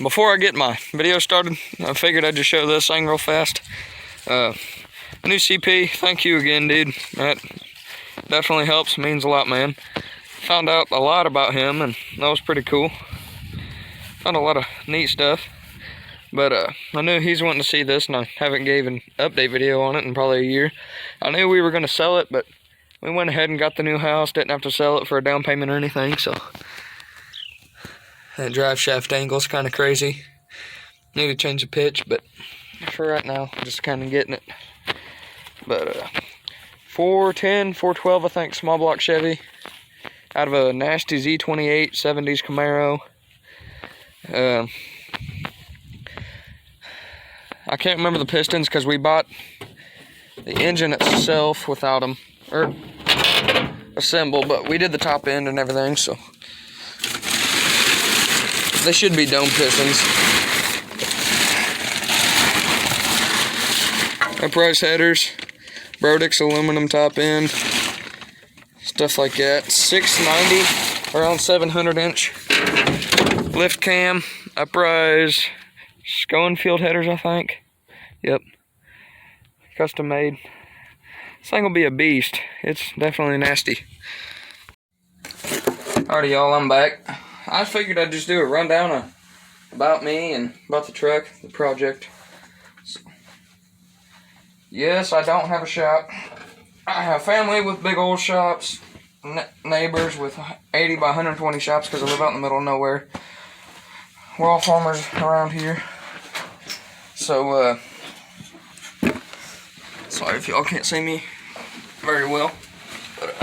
before I get my video started, I figured I'd just show this thing real fast. A new CP, thank you again, dude. That definitely helps, means a lot, man. Found out a lot about him, and that was pretty cool. Found a lot of neat stuff. But I knew he's wanting to see this, and I haven't gave an update video on it in probably a year. I knew we were going to sell it, but we went ahead and got the new house. Didn't have to sell it for a down payment or anything, so. That drive shaft angle's kind of crazy. Need to change the pitch, but for right now, just kind of getting it. But 410, 412, I think, small block Chevy. Out of a nasty Z28 70s Camaro. I can't remember the pistons because we bought the engine itself without them, or assembled, but we did the top end and everything, so they should be dome pistons. Upright headers, Brodix aluminum top end, stuff like that. 690, around 700 inch lift cam, uprise, Schoenfield headers, I think. Yep, custom made. This thing will be a beast. It's definitely nasty. Alrighty, y'all, I'm back. I figured I'd just do a rundown about me and about the truck, the project. So, yes, I don't have a shop. I have family with big old shops, neighbors with 80 by 120 shops because I live out in the middle of nowhere. We're all farmers around here. So, sorry if y'all can't see me very well. But,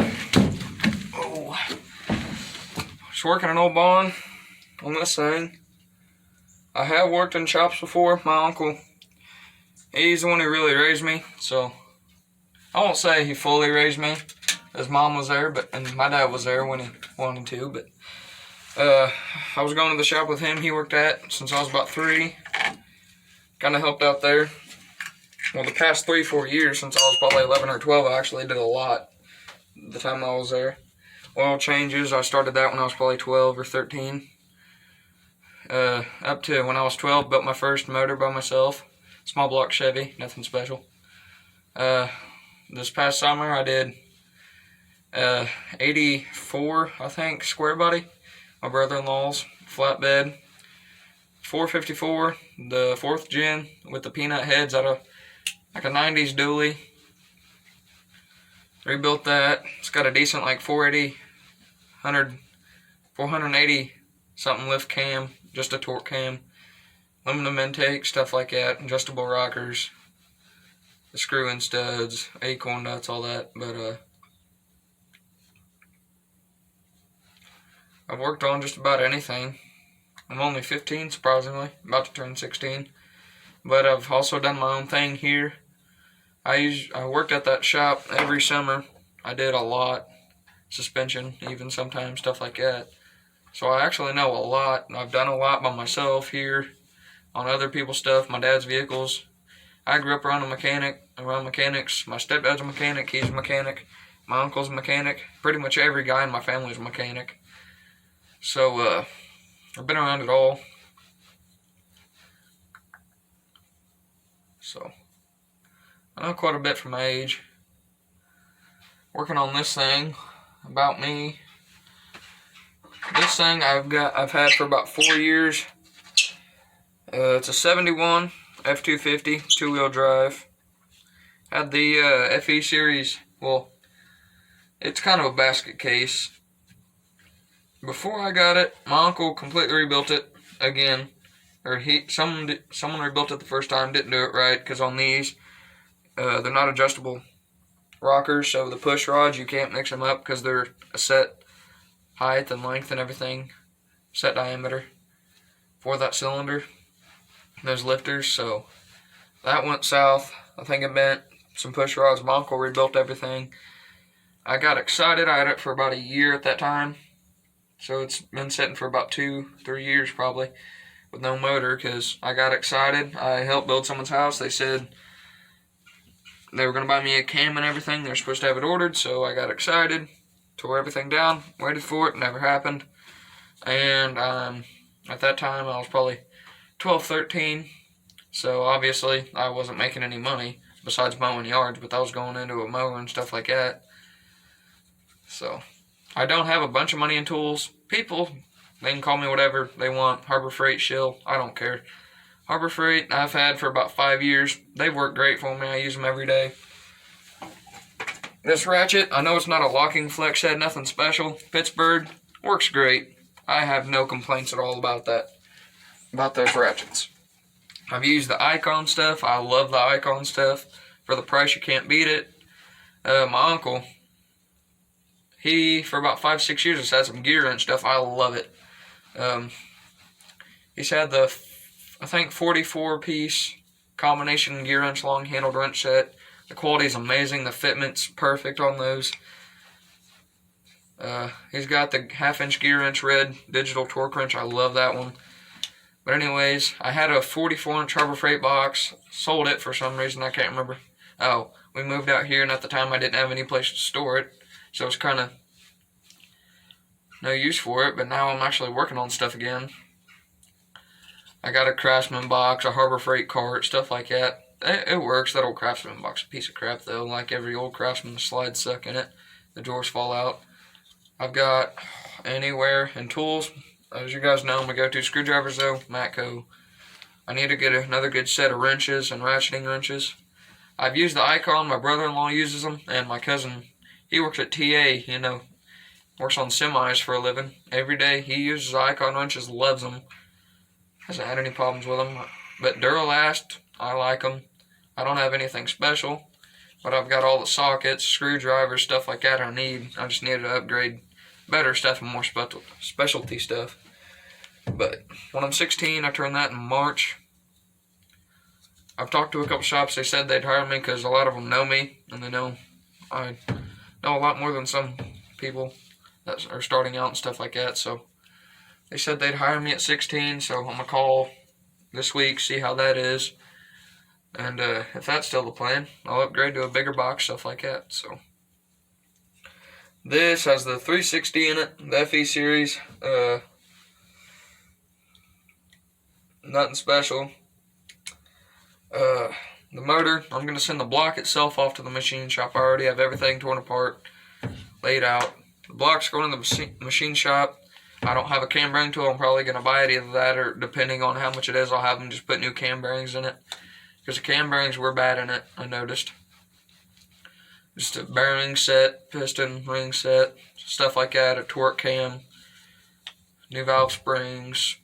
just working an old bond on this thing. I have worked in shops before. My uncle, he's the one who really raised me. So, I won't say he fully raised me. His mom was there, and my dad was there when he wanted to, but I was going to the shop with him he worked at since I was about 3. Kind of helped out there. Well, the past 3-4 years, since I was probably 11 or 12, I actually did a lot the time I was there. Oil changes, I started that when I was probably 12 or 13. Up to when I was 12, built my first motor by myself. Small block Chevy, nothing special. This past summer, I did 84, I think, square body. My brother-in-law's flatbed. 454, the 4th gen with the peanut heads out of like a 90s dually. Rebuilt that. It's got a decent like 480 something lift cam, just a torque cam. Aluminum intake, stuff like that. Adjustable rockers. The screw-in studs, acorn nuts, all that. But I've worked on just about anything. I'm only 15, surprisingly, about to turn 16. But I've also done my own thing here. I worked at that shop every summer. I did a lot. Suspension, even sometimes, stuff like that. So I actually know a lot. I've done a lot by myself here on other people's stuff, my dad's vehicles. I grew up around around mechanics. My stepdad's a mechanic, he's a mechanic. My uncle's a mechanic. Pretty much every guy in my family is a mechanic. So, I've been around it all. So, I know quite a bit from my age. Working on this thing, about me. This thing I've had for about 4 years. It's a 71 F250, 2-wheel drive. Had the FE series, well, it's kind of a basket case. Before I got it, my uncle completely rebuilt it again. Or someone rebuilt it the first time, didn't do it right, because on these, they're not adjustable rockers, so the push rods, you can't mix them up because they're a set height and length and everything, set diameter for that cylinder. Those lifters, so that went south. I think it bent some push rods. My uncle rebuilt everything. I got excited. I had it for about a year at that time. So it's been sitting for about 2-3 years probably with no motor because I got excited. I helped build someone's house. They said they were going to buy me a cam and everything. They're supposed to have it ordered, so I got excited. Tore everything down, waited for it, never happened. And I At that time, I was probably 12, 13. So obviously, I wasn't making any money besides mowing yards, but I was going into a mower and stuff like that. So I don't have a bunch of money in tools. People, they can call me whatever they want. Harbor Freight, Shill, I don't care. Harbor Freight, I've had for about 5 years. They've worked great for me. I use them every day. This ratchet, I know it's not a locking flex head, nothing special. Pittsburgh, works great. I have no complaints at all about that, about those ratchets. I've used the Icon stuff. I love the Icon stuff. For the price, you can't beat it. My uncle, he, for about 5-6 years, has had some gear wrench stuff. I love it. He's had the, I think, 44-piece combination gear wrench long-handled wrench set. The quality is amazing. The fitment's perfect on those. He's got the half-inch gear wrench red digital torque wrench. I love that one. But anyways, I had a 44-inch Harbor Freight box. Sold it for some reason. I can't remember. Oh, we moved out here, and at the time I didn't have any place to store it. So it's kind of no use for it. But now I'm actually working on stuff again. I got a Craftsman box, a Harbor Freight cart, stuff like that. It works. That old Craftsman box is a piece of crap, though. Like every old Craftsman, the slides suck in it. The drawers fall out. I've got Anywhere and tools. As you guys know, my go-to screwdrivers, though, Matco. I need to get another good set of wrenches and ratcheting wrenches. I've used the Icon. My brother-in-law uses them, and my cousin, he works at TA, you know, works on semis for a living. Every day he uses Icon wrenches, loves them. Hasn't had any problems with them. But Duralast, I like them. I don't have anything special, but I've got all the sockets, screwdrivers, stuff like that I need. I just needed to upgrade better stuff and more specialty stuff. But when I'm 16, I turned that in March. I've talked to a couple shops. They said they'd hire me because a lot of them know me, and they know I know a lot more than some people that are starting out and stuff like that. So they said they'd hire me at 16, so I'm going to call this week, see how that is. And if that's still the plan, I'll upgrade to a bigger box, stuff like that. So this has the 360 in it, the FE series. Nothing special. The motor, I'm going to send the block itself off to the machine shop. I already have everything torn apart, laid out. The block's going to the machine shop. I don't have a cam bearing tool. I'm probably going to buy it, either that or, depending on how much it is, I'll have them just put new cam bearings in it. Because the cam bearings were bad in it, I noticed. Just a bearing set, piston, ring set, stuff like that, a torque cam, new valve springs,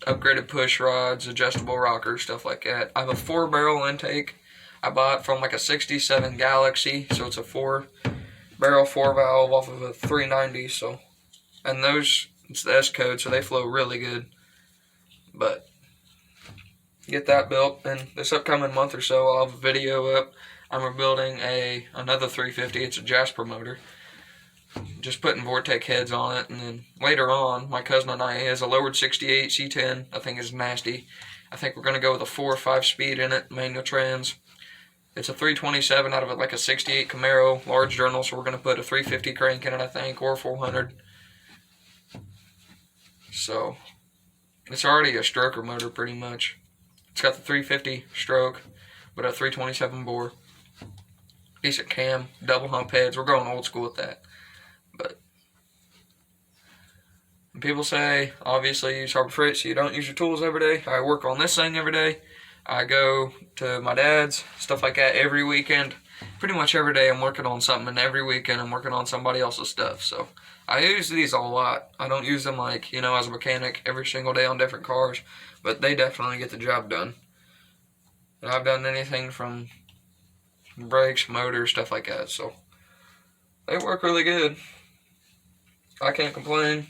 upgraded push rods, adjustable rockers, stuff like that. I have a 4-barrel intake. I bought from like a 67 Galaxy, so it's a 4-barrel 4-valve off of a 390. So, and those, it's the S code, so they flow really good. But get that built, and this upcoming month or so, I'll have a video up. I'm rebuilding another 350. It's a Jasper motor. Just putting Vortec heads on it, and then later on, my cousin and I, he has a lowered 68 C10. I think it's nasty. I think we're going to go with a 4 or 5 speed in it, manual trans. It's a 327 out of it, like a 68 Camaro, large journal, so we're going to put a 350 crank in it, I think, or 400. So, it's already a stroker motor, pretty much. It's got the 350 stroke, but a 327 bore. Decent cam, double hump heads. We're going old school with that. But people say, obviously, use Harbor Freight so you don't use your tools every day. I work on this thing every day. I go to my dad's, stuff like that, every weekend. Pretty much every day I'm working on something, and every weekend I'm working on somebody else's stuff. So I use these a lot. I don't use them like, you know, as a mechanic every single day on different cars, but they definitely get the job done. And I've done anything from brakes, motors, stuff like that. So they work really good. I can't complain.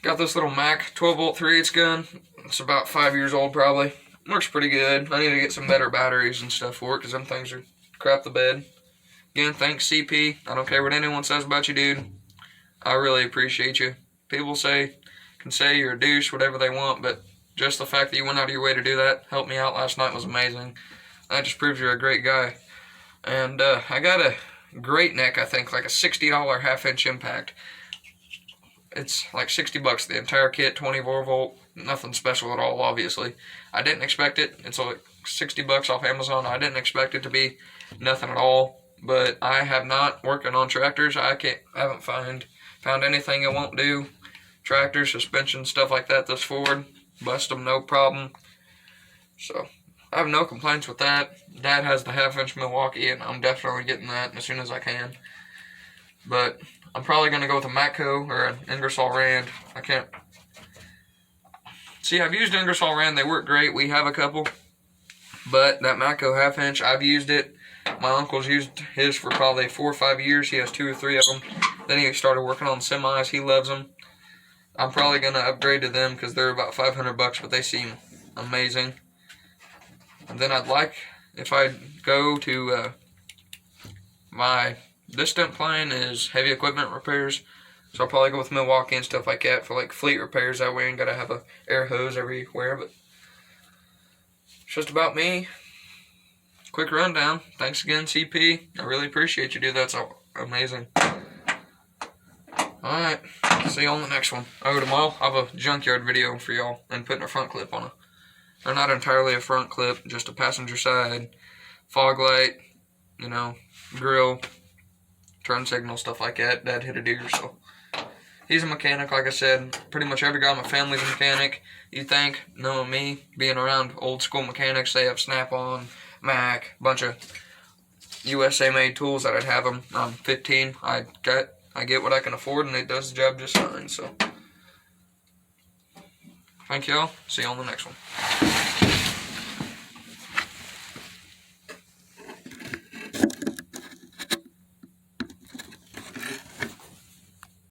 Got this little Mac 12-volt 3/8 gun. It's about 5 years old probably. Works pretty good. I need to get some better batteries and stuff for it because them things are crap the bed. Again, thanks CP. I don't care what anyone says about you, dude. I really appreciate you. People can say you're a douche, whatever they want, but just the fact that you went out of your way to do that, helped me out last night, was amazing. That just proves you're a great guy. And I got a Great Neck, I think, like a $60 half-inch impact. It's like $60 the entire kit, 24 volt, nothing special at all. Obviously, I didn't expect it. It's like $60 off Amazon. I didn't expect it to be nothing at all. But I have not working on tractors. I haven't found anything it won't do. Tractor, suspension, stuff like that. This Ford, bust them no problem. So I have no complaints with that. Dad has the 1/2-inch Milwaukee, and I'm definitely getting that as soon as I can. But I'm probably going to go with a Matco or an Ingersoll Rand. I can't... See, I've used Ingersoll Rand. They work great. We have a couple. But that Matco 1/2-inch, I've used it. My uncle's used his for probably 4 or 5 years. He has 2 or 3 of them. Then he started working on semis. He loves them. I'm probably going to upgrade to them because they're about $500, but they seem amazing. And then I'd like, if I go to my distant plan is heavy equipment repairs. So I'll probably go with Milwaukee and stuff like that for like fleet repairs. That way I ain't got to have a air hose everywhere. But it's just about me. Quick rundown. Thanks again, CP. I really appreciate you, dude. That's amazing. Alright. See you on the next one. Oh, tomorrow I'll have a junkyard video for y'all and putting a front clip on it. Or not entirely a front clip, just a passenger side, fog light, you know, grill, turn signal, stuff like that. Dad hit a deer, so he's a mechanic, like I said. Pretty much every guy in my family's a mechanic. You think, knowing me, being around old school mechanics, they have Snap-on, Mac, a bunch of USA-made tools that I'd have them. I'm 15. I get what I can afford, and it does the job just fine. So, thank y'all. See you on the next one.